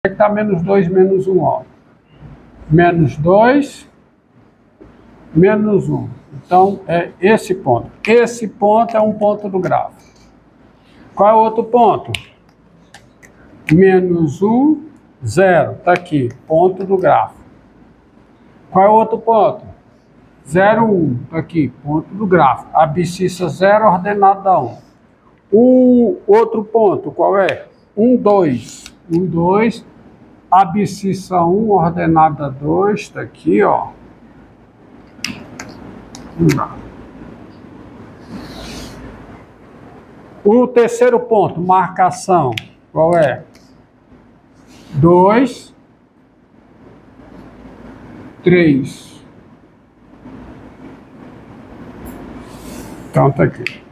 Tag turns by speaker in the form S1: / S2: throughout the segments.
S1: que está menos 2, menos 1, ó. Menos 2, menos 1. Então, é esse ponto. Esse ponto é um ponto do gráfico. Qual é o outro ponto? Menos 1, 0. Está aqui, ponto do gráfico. Qual é o outro ponto? 0, 1. Está aqui, ponto do gráfico. Abscissa 0, ordenada 1. O outro ponto, qual é? 1, 2. 1, 2. Abscissa 1, ordenada 2. Está aqui, ó. O terceiro ponto, marcação, qual é? 2, 3. Então, tá aqui.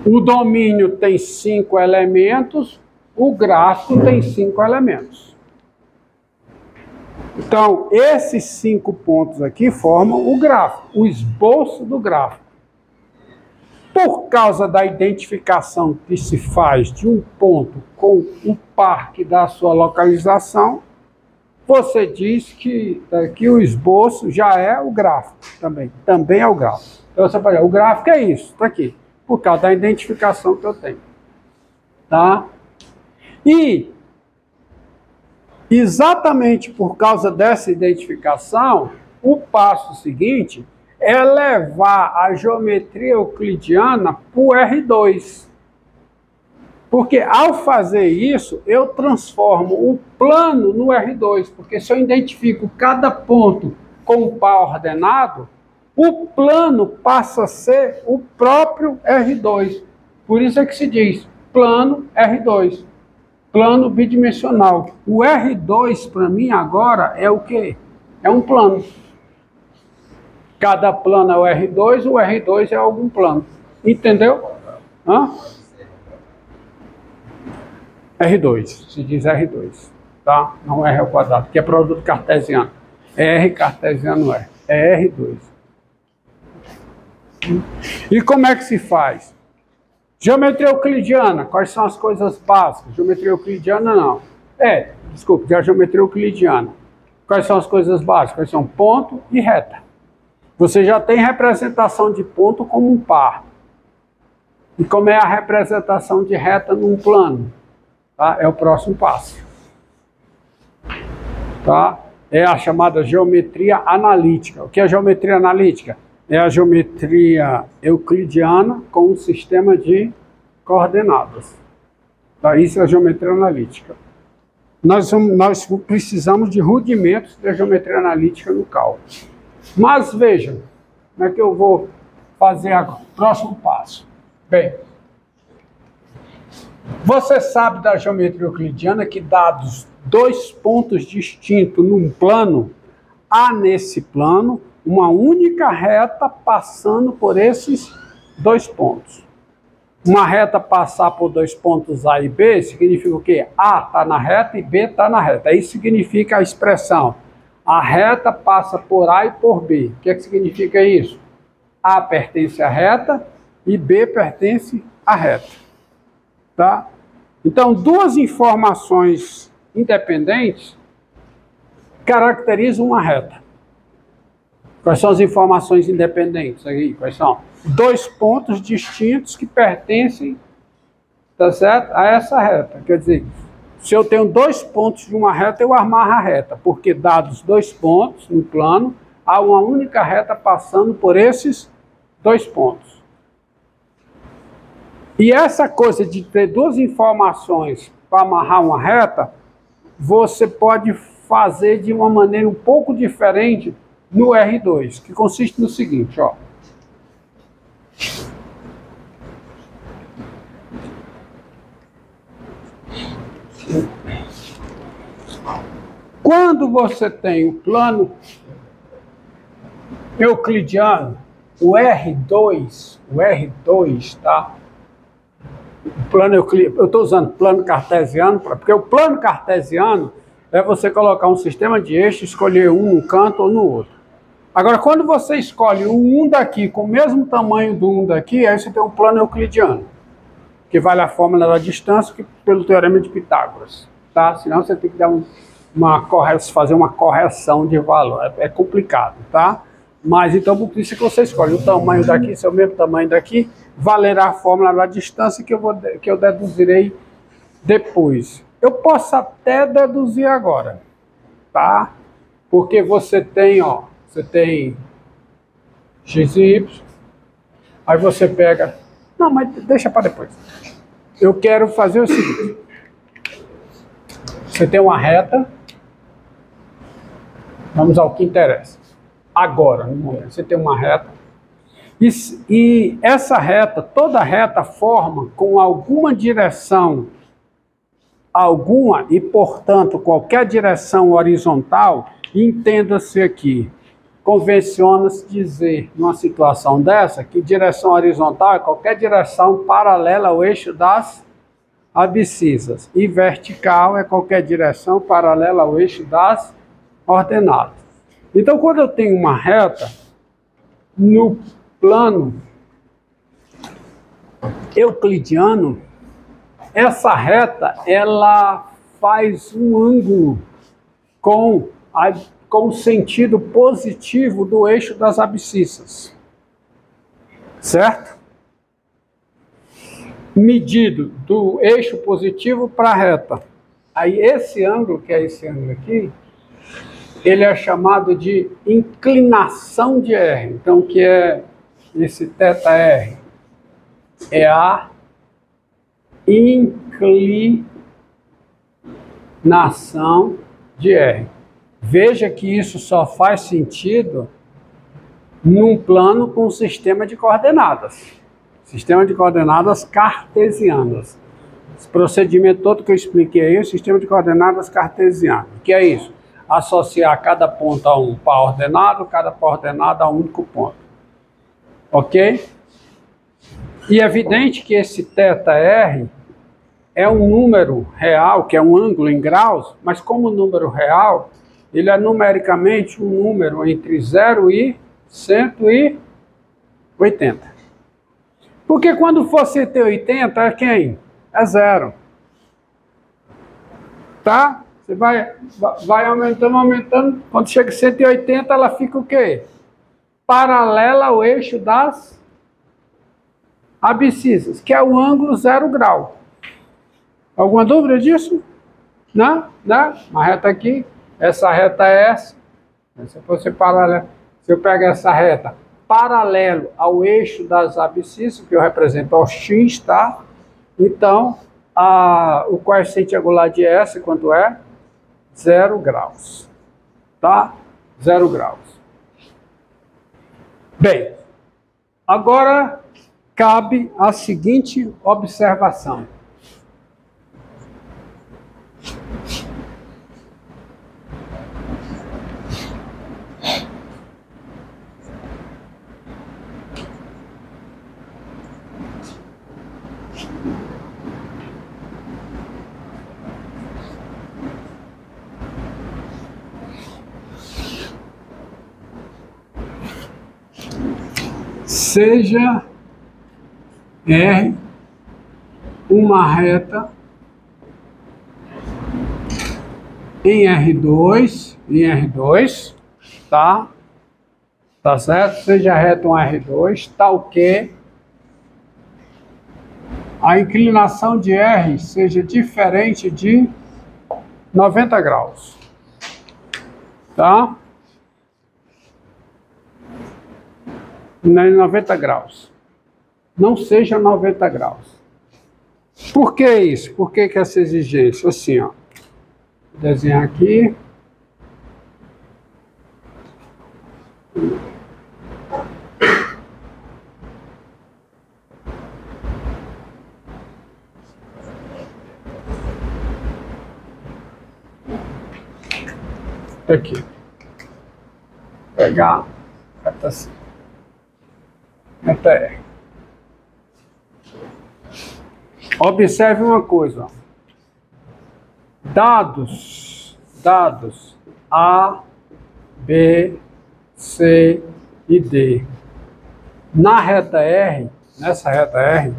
S1: O domínio tem 5 elementos, o gráfico tem 5 elementos. Então, esses 5 pontos aqui formam o gráfico, o esboço do gráfico. Por causa da identificação que se faz de um ponto com o par que dá a sua localização, você diz que aqui o esboço já é o gráfico também. Também é o gráfico. Então você pode dizer, o gráfico é isso, está aqui, por causa da identificação que eu tenho. Tá? E exatamente por causa dessa identificação, o passo seguinte é levar a geometria euclidiana para o R2. Porque ao fazer isso, eu transformo o plano no R2. Porque se eu identifico cada ponto com um par ordenado, o plano passa a ser o próprio R2. Por isso é que se diz plano R2. Plano bidimensional. O R2, para mim, agora é o quê? É um plano. Cada plano é o R2 é algum plano. Entendeu? Hã? R2, se diz R2, tá? Não R ao quadrado, que é produto cartesiano. R cartesiano é R2. E como é que se faz? Geometria euclidiana, quais são as coisas básicas? Geometria euclidiana não. Desculpe, a geometria euclidiana. Quais são as coisas básicas? Quais são ponto e reta. Você já tem representação de ponto como um par. E como é a representação de reta num plano? Tá? É o próximo passo. Tá? É a chamada geometria analítica. O que é geometria analítica? É a geometria euclidiana com um sistema de coordenadas. Tá? Isso é a geometria analítica. Nós precisamos de rudimentos da geometria analítica no cálculo. Mas vejam, como é que eu vou fazer agora? Próximo passo. Bem, você sabe da geometria euclidiana que dados 2 pontos distintos num plano, há nesse plano uma única reta passando por esses 2 pontos. Uma reta passar por 2 pontos A e B significa o quê? A está na reta e B está na reta. Isso significa a expressão. A reta passa por A e por B. O que é que significa isso? A pertence à reta e B pertence à reta. Tá? Então, 2 informações independentes caracterizam uma reta. Quais são as informações independentes aqui? Quais são? 2 pontos distintos que pertencem, tá certo? A essa reta. Quer dizer, se eu tenho 2 pontos de uma reta, eu amarro a reta, porque dados 2 pontos no plano, há uma única reta passando por esses 2 pontos. E essa coisa de ter 2 informações para amarrar uma reta, você pode fazer de uma maneira um pouco diferente no R2, que consiste no seguinte, ó. Quando você tem o plano euclidiano, o R2, tá? O plano euclidiano, eu estou usando plano cartesiano, porque o plano cartesiano é você colocar um sistema de eixos, escolher um num canto ou no outro. Agora, quando você escolhe o 1 daqui com o mesmo tamanho do 1 daqui, aí você tem um plano euclidiano. que vale a fórmula da distância pelo teorema de Pitágoras, tá? Senão você tem que dar fazer uma correção de valor, é complicado, tá? Mas então por isso que você escolhe o tamanho daqui, se é o mesmo tamanho daqui, valerá a fórmula da distância que eu deduzirei depois. Eu posso até deduzir agora, tá? Porque você tem, ó, você tem x e y, aí você pega... Não, mas deixa para depois. Eu quero fazer o seguinte. Você tem uma reta. Vamos ao que interessa. Agora, no momento, você tem uma reta. E essa reta, toda reta forma com alguma direção, e portanto qualquer direção horizontal, entenda-se aqui. Convenciona-se dizer, numa situação dessa, que direção horizontal é qualquer direção paralela ao eixo das abscissas. E vertical é qualquer direção paralela ao eixo das ordenadas. Então, quando eu tenho uma reta, no plano euclidiano, essa reta, ela faz um ângulo com o sentido positivo do eixo das abscissas, certo? Medido do eixo positivo para a reta. Aí esse ângulo, que é esse ângulo aqui, ele é chamado de inclinação de R. Então, o que é esse θr? É a inclinação de R. Veja que isso só faz sentido num plano com um sistema de coordenadas. Sistema de coordenadas cartesianas. Esse procedimento todo que eu expliquei aí é o sistema de coordenadas cartesiano. O que é isso? Associar cada ponto a um par ordenado, cada par ordenado a um único ponto. Ok? E é evidente que esse θr é um número real, que é um ângulo em graus, mas como número real, ele é numericamente um número entre 0 e 180. Porque quando for 180 é quem? É 0. Tá? Você vai aumentando. Quando chega a 180, ela fica o quê? Paralela ao eixo das abscissas, que é o ângulo 0 grau. Alguma dúvida disso? Não? Não? Uma reta aqui. Essa reta é essa. Se fosse paralela, se eu pegar essa reta paralelo ao eixo das abscissas, que eu represento ao x, tá? Então, o coeficiente angular de S, quanto é? 0 graus. Tá? 0 graus. Bem, agora cabe a seguinte observação. Seja R uma reta em R2, tá? Tá certo? Seja reta um R2, tal que a inclinação de R seja diferente de 90 graus, tá? 90 graus. Não seja 90 graus. Por que isso? Por que essa exigência? Assim, ó. Vou desenhar aqui. Aqui. Pegar. Reta assim. Reta R. Observe uma coisa. Ó. Dados A, B, C e D. Na reta R, nessa reta R,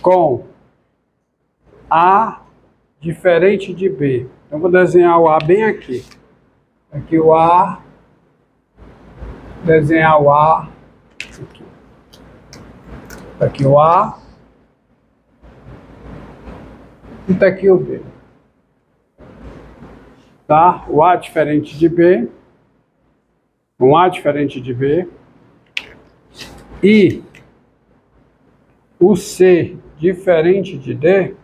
S1: com A diferente de B. Então, vou desenhar o A bem aqui. Aqui o A. Desenhar o A. Aqui, aqui o A. E tá aqui o B. Tá? O A diferente de B. Um A diferente de B. E o C diferente de D.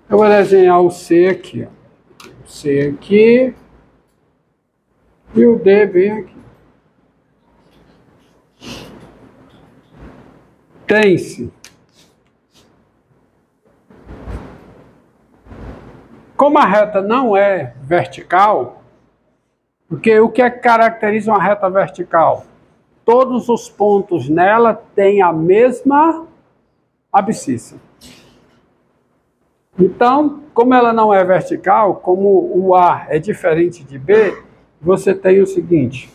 S1: Eu vou desenhar o C aqui. Ó. O C aqui. E o D bem aqui. Tem-se. Como a reta não é vertical, porque o que é que caracteriza uma reta vertical? Todos os pontos nela têm a mesma abscissa. Então, como ela não é vertical, como o A é diferente de B, você tem o seguinte,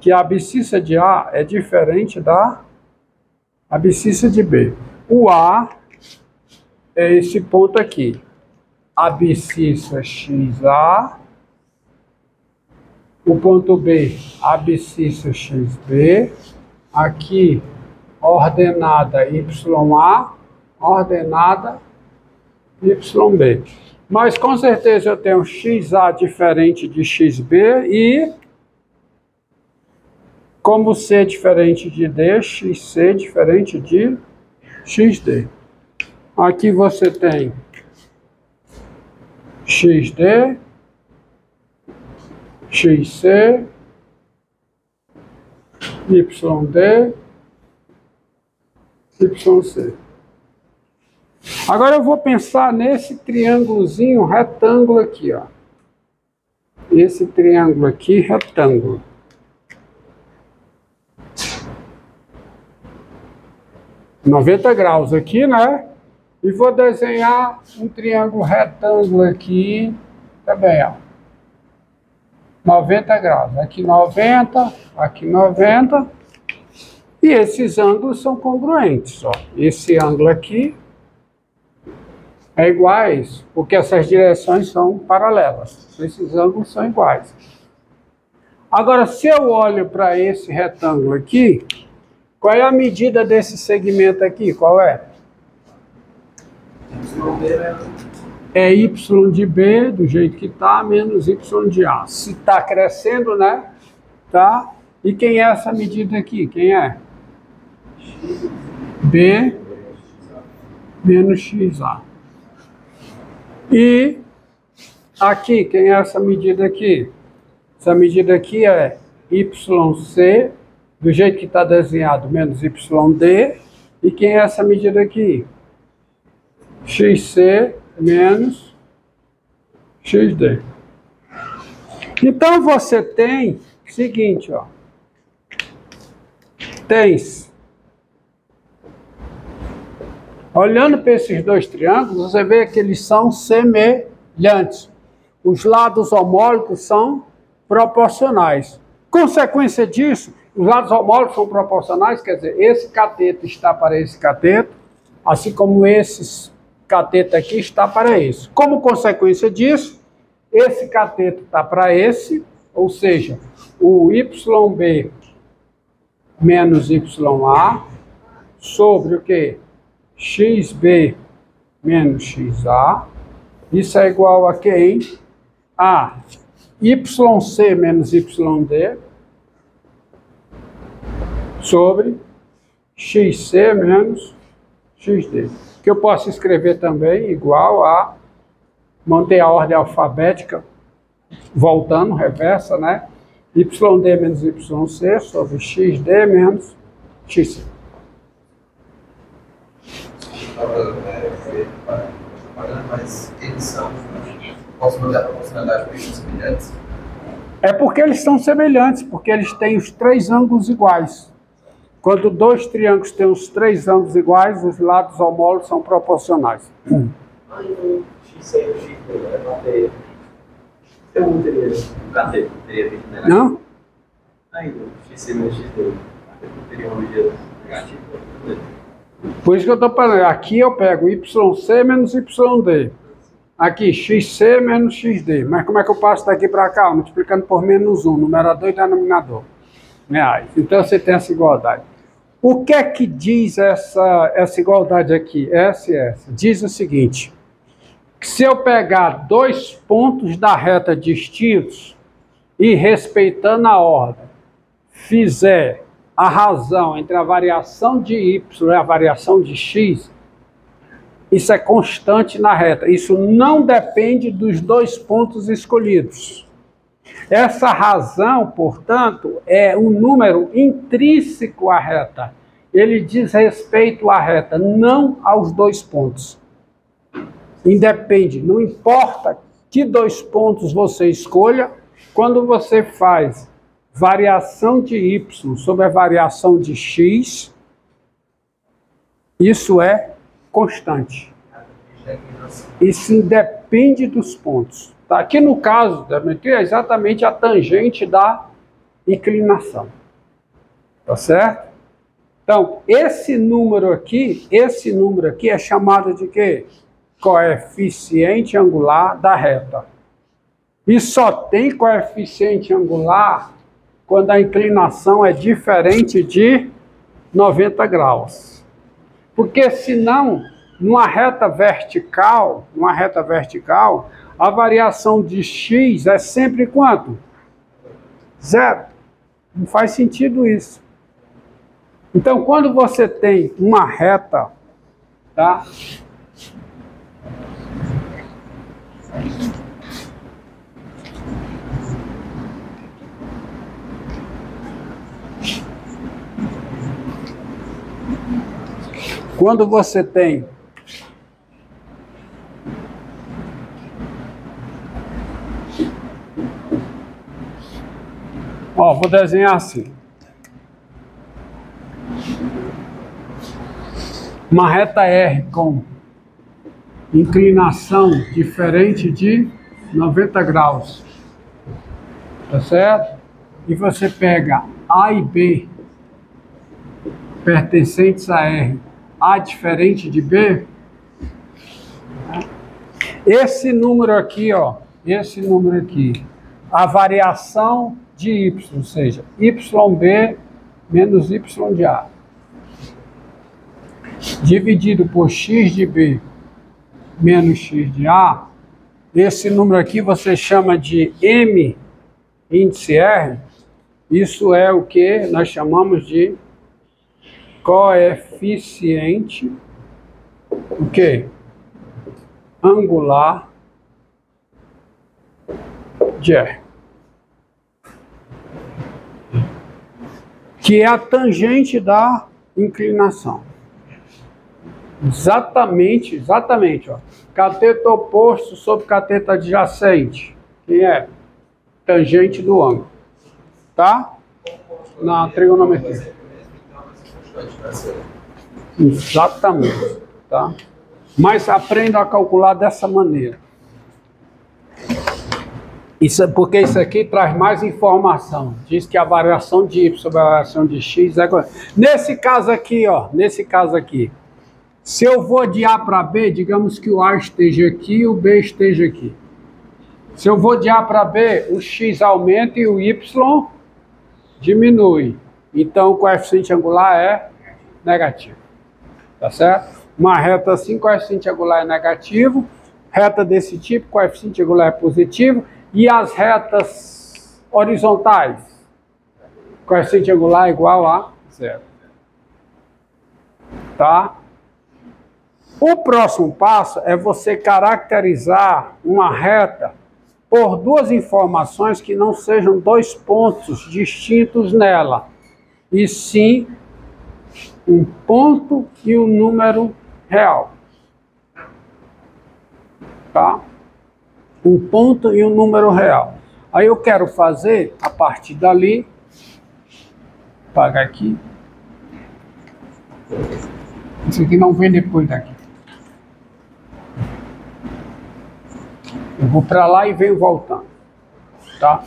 S1: que a abscissa de A é diferente da abscissa de B. O A é esse ponto aqui. Abscissa XA, o ponto B, abscissa XB, aqui ordenada YA, ordenada YB. Mas com certeza eu tenho XA diferente de XB e, como C diferente de D, XC diferente de XD. Aqui você tem XD, XC, YD, YC. Agora eu vou pensar nesse triângulozinho retângulo aqui, ó. Esse triângulo aqui, retângulo. £90 aqui, né? E vou desenhar um triângulo retângulo aqui, também, ó. 90 graus. Aqui 90, aqui 90. E esses ângulos são congruentes, ó. Esse ângulo aqui é igual a isso, porque essas direções são paralelas. Esses ângulos são iguais. Agora, se eu olho para esse retângulo aqui, qual é a medida desse segmento aqui? Qual é? É Y de B, do jeito que está, menos Y de A. Se está crescendo, né? Tá? E quem é essa medida aqui? Quem é? B menos XA. E aqui, quem é essa medida aqui? Essa medida aqui é YC, do jeito que está desenhado, menos YD. E quem é essa medida aqui? XC menos XD. Então você tem o seguinte, ó. Tens, olhando para esses dois triângulos, você vê que eles são semelhantes. Os lados homólogos são proporcionais. Consequência disso, os lados homólogos são proporcionais, quer dizer, esse cateto está para esse cateto, assim como esses cateto aqui está para esse. Como consequência disso, esse cateto está para esse, ou seja, o YB menos YA sobre o que? XB menos XA. Isso é igual a quem? A YC menos YD sobre XC menos XD. Que eu posso escrever também igual a, manter a ordem alfabética, voltando, reversa, né? YD menos YC sobre XD menos XC.
S2: Mas eles são, posso mandar para a proporcionalidade porque eles são semelhantes?
S1: É porque eles são semelhantes, porque eles têm os três ângulos iguais. Quando dois triângulos têm os três ângulos iguais, os lados homólogos são proporcionais.
S2: Aí o X e o X vai bater. Eu não teria um cateto, teria vindo negativo.
S1: Não?
S2: Ainda, o X e o X não teria uma medida negativa.
S1: Por isso que eu estou falando, aqui eu pego YC menos YD. Aqui, XC menos XD. Mas como é que eu passo daqui para cá? Multiplicando por menos 1, numerador e denominador. Reais. Então você tem essa igualdade. O que é que diz essa igualdade aqui? Essa. Diz o seguinte, que se eu pegar dois pontos da reta distintos e respeitando a ordem, fizer a razão entre a variação de y e a variação de x, isso é constante na reta. Isso não depende dos dois pontos escolhidos. Essa razão, portanto, é um número intrínseco à reta. Ele diz respeito à reta, não aos dois pontos. Independe, não importa que dois pontos você escolha, quando você faz variação de y sobre a variação de x, isso é constante. Isso independe dos pontos. Tá? Aqui no caso da geometria é exatamente a tangente da inclinação. Tá certo? Então, esse número aqui é chamado de quê? Coeficiente angular da reta. E só tem coeficiente angular quando a inclinação é diferente de 90 graus. Porque senão, numa reta vertical, a variação de x é sempre quanto? Zero. Não faz sentido isso. Então, quando você tem uma reta, tá? Quando você tem vou desenhar assim. Uma reta R com inclinação diferente de 90 graus. Tá certo? E você pega A e B pertencentes a R, A diferente de B. Esse número aqui, a variação de Y, ou seja, YB menos Y de A, dividido por X de B menos X de A, esse número aqui você chama de M índice R, isso é o que nós chamamos de coeficiente, o quê? Angular de R, que é a tangente da inclinação. Exatamente, ó. Cateto oposto sobre cateto adjacente. Quem é? Tangente do ângulo. Tá? Na trigonometria. Exatamente. Tá? Mas aprenda a calcular dessa maneira. Porque isso aqui traz mais informação. Diz que a variação de y sobre a variação de x é... Nesse caso aqui, se eu vou de A para B, digamos que o A esteja aqui e o B esteja aqui. Se eu vou de A para B, o x aumenta e o y diminui. Então o coeficiente angular é negativo. Tá certo? Uma reta assim, coeficiente angular é negativo. Reta desse tipo, coeficiente angular é positivo. E as retas horizontais? Coeficiente angular é igual a zero. Tá? O próximo passo é você caracterizar uma reta por duas informações que não sejam dois pontos distintos nela, e sim um ponto e um número real. Tá? Um ponto e um número real. Aí eu quero fazer, a partir dali, apagar aqui. Isso aqui não vem depois daqui. Eu vou para lá e venho voltando. Tá?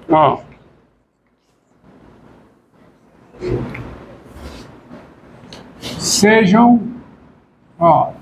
S1: Ó. Sejam, ó,